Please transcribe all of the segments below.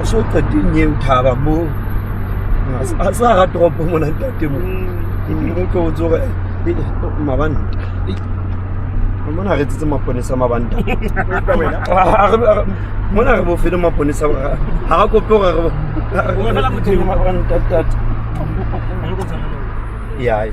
so qedinye uthaba mo asa ga topo mona ntate mo mo tlo tsoga mabanda mona re tsetse maponesa mabanda mona re bo fele maponesa ga ga kopora re fela motho mabanda tata ya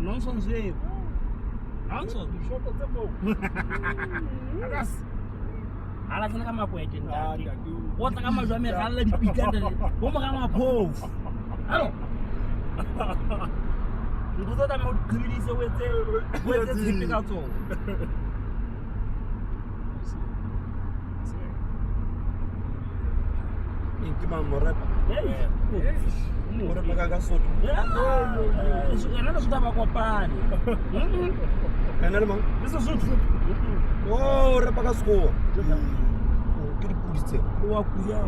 Nonsense here. Nonsense. Ala tsena ka makwete ntate. O tla ka majwa me galla dipikana le. Bo mo ka maphofu. Hallo. Ntse ta mo khilise wetse tshipi ka tsona. Inki mamorapa. Ora pagaga soto. Isso é nada sudah bakopani. Kana mang. Isso soto. Oh, ora pagaga sko. Kiri pulitse. Wa kuya.